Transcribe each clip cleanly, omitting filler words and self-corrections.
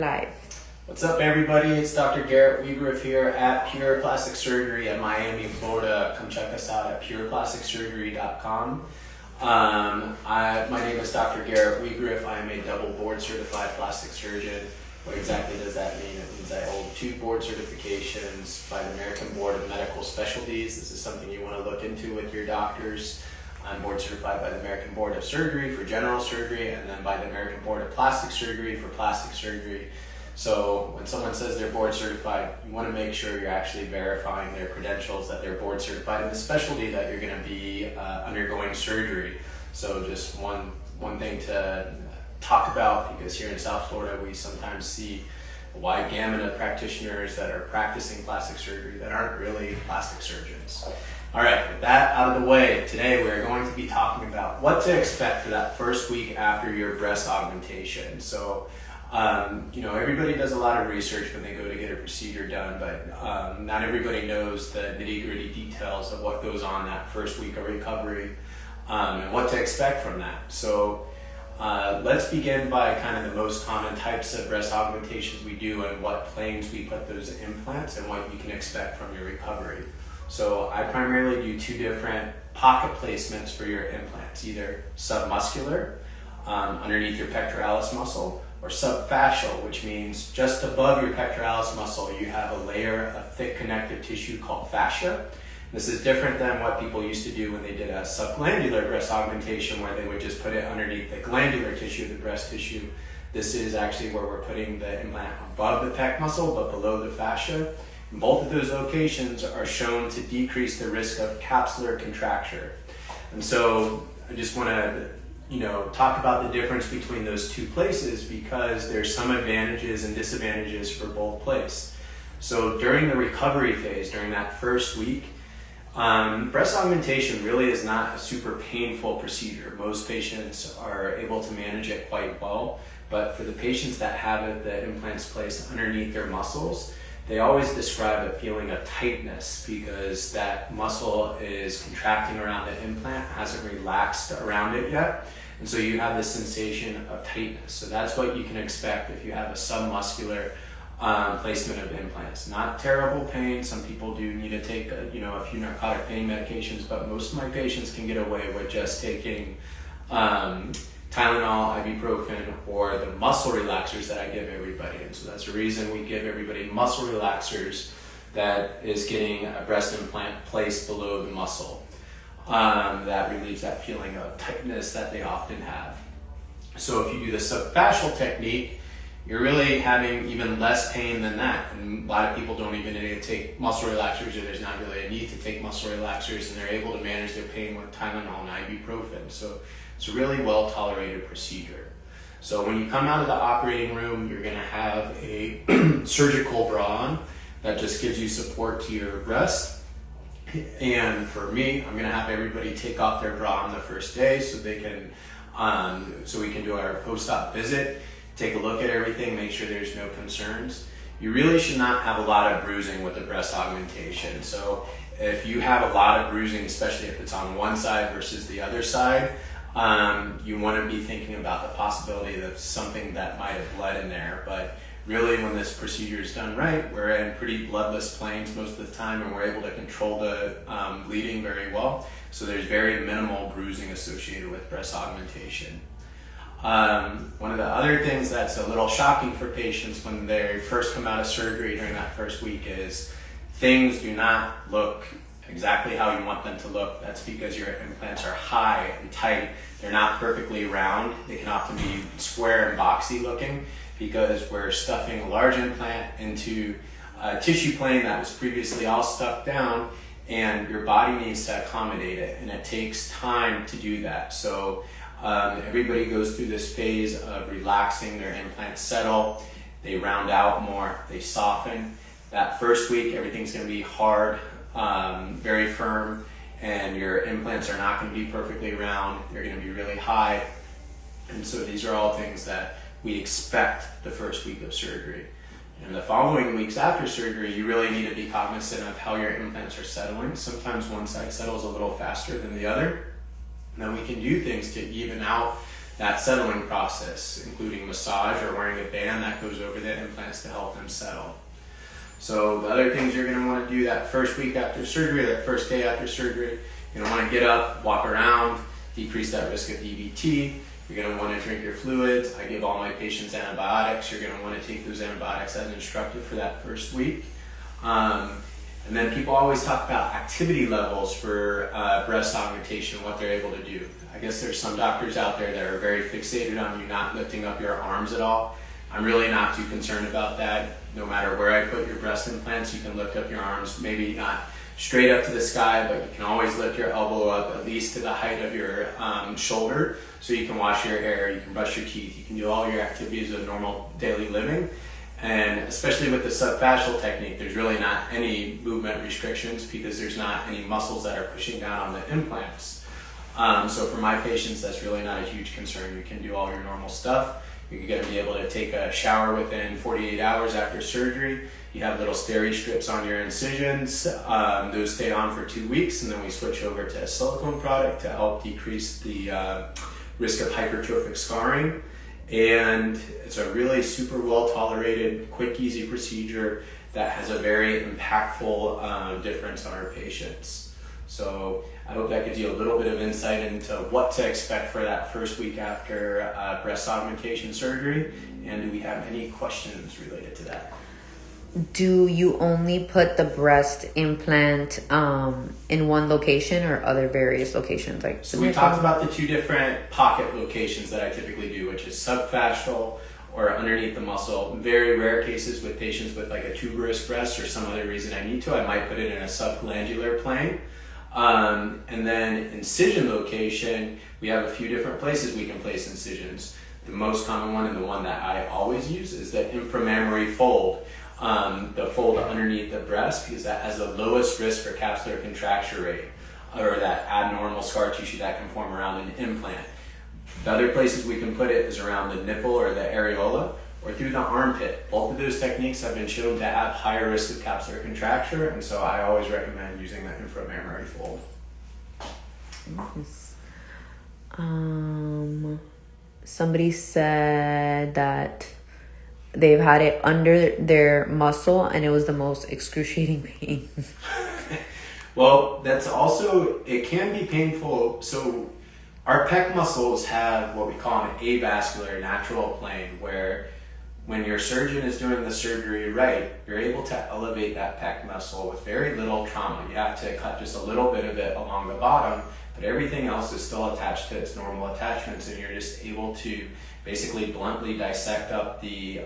Live. What's up, everybody? It's Dr. Garrett Wiegriff here at Pure Plastic Surgery at Miami, Florida. Come check us out at pureplasticsurgery.com. My name is Dr. Garrett Wiegriff. I am a double board certified plastic surgeon. What exactly does that mean? It means I hold 2 board certifications by the American Board of Medical Specialties. This is something you want to look into with your doctors. I'm board certified by the American Board of Surgery for general surgery, and then by the American Board of Plastic Surgery for plastic surgery. So when someone says they're board certified, you want to make sure you're actually verifying their credentials, that they're board certified in the specialty that you're going to be undergoing surgery. So just one thing to talk about, because here in South Florida we sometimes see a wide gamut of practitioners that are practicing plastic surgery that aren't really plastic surgeons. All right, with that out of the way, today we're going to be talking about what to expect for that first week after your breast augmentation. So, everybody does a lot of research when they go to get a procedure done, but not everybody knows the nitty-gritty details of what goes on that first week of recovery and what to expect from that. So, let's begin by kind of the most common types of breast augmentations we do and what planes we put those implants and what you can expect from your recovery. So I primarily do 2 different pocket placements for your implants, either submuscular, underneath your pectoralis muscle, or subfascial, which means just above your pectoralis muscle you have a layer of thick connective tissue called fascia. This is different than what people used to do when they did a subglandular breast augmentation, where they would just put it underneath the glandular tissue, the breast tissue. This is actually where we're putting the implant above the pec muscle but below the fascia. Both of those locations are shown to decrease the risk of capsular contracture. And so I just want to, talk about the difference between those 2 places, because there's some advantages and disadvantages for both places. So during the recovery phase, during that first week, breast augmentation really is not a super painful procedure. Most patients are able to manage it quite well, but for the patients that have the implants placed underneath their muscles, they always describe a feeling of tightness because that muscle is contracting around the implant, hasn't relaxed around it yet. And so you have this sensation of tightness. So that's what you can expect if you have a submuscular placement of implants. Not terrible pain. Some people do need to take a few narcotic pain medications, but most of my patients can get away with just taking Tylenol, ibuprofen, or the muscle relaxers that I give everybody. And so that's the reason we give everybody muscle relaxers that is getting a breast implant placed below the muscle. That relieves that feeling of tightness that they often have. So if you do the subfascial technique, you're really having even less pain than that. And a lot of people don't even need to take muscle relaxers, or there's not really a need to take muscle relaxers, and they're able to manage their pain with Tylenol and ibuprofen. So it's a really well-tolerated procedure. So when you come out of the operating room, you're going to have a surgical bra on that just gives you support to your breast. And for me, I'm going to have everybody take off their bra on the first day so they can, so we can do our post-op visit, take a look at everything, make sure there's no concerns. You really should not have a lot of bruising with the breast augmentation. So if you have a lot of bruising, especially if it's on one side versus the other side, you want to be thinking about the possibility of something that might have bled in there. But really, when this procedure is done right, we're in pretty bloodless planes most of the time, and we're able to control the bleeding very well. So there's very minimal bruising associated with breast augmentation. One of the other things that's a little shocking for patients when they first come out of surgery during that first week is things do not look exactly how you want them to look. That's because your implants are high and tight. They're not perfectly round. They can often be square and boxy looking because we're stuffing a large implant into a tissue plane that was previously all stuck down, and your body needs to accommodate it, and it takes time to do that. So everybody goes through this phase of relaxing, their implants settle, they round out more, they soften. That first week, everything's going to be hard, very firm, and your implants are not going to be perfectly round. They're going to be really high. And so these are all things that we expect the first week of surgery. And the following weeks after surgery, you really need to be cognizant of how your implants are settling. Sometimes one side settles a little faster than the other. Now we can do things to even out that settling process, including massage or wearing a band that goes over the implants to help them settle. So the other things you're going to want to do that first week after surgery, that first day after surgery, you're going to want to get up, walk around, decrease that risk of DVT. You're going to want to drink your fluids. I give all my patients antibiotics. You're going to want to take those antibiotics as instructed for that first week. And then people always talk about activity levels for breast augmentation, what they're able to do. I guess there's some doctors out there that are very fixated on you not lifting up your arms at all. I'm really not too concerned about that. No matter where I put your breast implants, you can lift up your arms, maybe not straight up to the sky, but you can always lift your elbow up at least to the height of your shoulder, so you can wash your hair, you can brush your teeth, you can do all your activities of normal daily living. And especially with the subfascial technique, there's really not any movement restrictions because there's not any muscles that are pushing down on the implants. So for my patients, that's really not a huge concern. You can do all your normal stuff. You're going to be able to take a shower within 48 hours after surgery. You have little steri strips on your incisions. Those stay on for 2 weeks, and then we switch over to a silicone product to help decrease the risk of hypertrophic scarring. And it's a really super well tolerated, quick, easy procedure that has a very impactful difference on our patients. So I hope that gives you a little bit of insight into what to expect for that first week after breast augmentation surgery. And do we have any questions related to that? Do you only put the breast implant in one location or other various locations? So we talked about the two different pocket locations that I typically do, which is subfascial or underneath the muscle. In very rare cases with patients with like a tuberous breast or some other reason I need to, I might put it in a subglandular plane. And then incision location, we have a few different places we can place incisions. The most common one and the one that I always use is the inframammary fold. The fold underneath the breast, because that has the lowest risk for capsular contracture rate, or that abnormal scar tissue that can form around an implant. The other places we can put it is around the nipple or the areola, or through the armpit. Both of those techniques have been shown to have higher risk of capsular contracture, and so I always recommend using the inframammary fold. Yes. Somebody said that they've had it under their muscle and it was the most excruciating pain. Well, that's also, it can be painful. So our pec muscles have what we call an avascular natural plane, where when your surgeon is doing the surgery right, you're able to elevate that pec muscle with very little trauma. You have to cut just a little bit of it along the bottom, but everything else is still attached to its normal attachments, and you're just able to basically bluntly dissect up the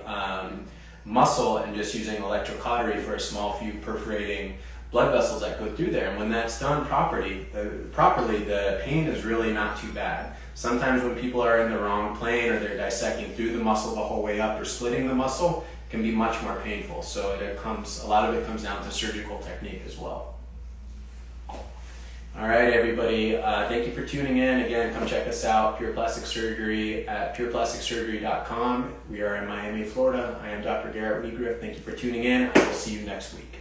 muscle and just using electrocautery for a small few perforating blood vessels that go through there. And when that's done properly, the pain is really not too bad. Sometimes when people are in the wrong plane or they're dissecting through the muscle the whole way up or splitting the muscle, it can be much more painful. So a lot of it comes down to surgical technique as well. All right, everybody, thank you for tuning in. Again, come check us out, Pure Plastic Surgery at pureplasticsurgery.com. We are in Miami, Florida. I am Dr. Garrett Wiegriff. Thank you for tuning in. I will see you next week.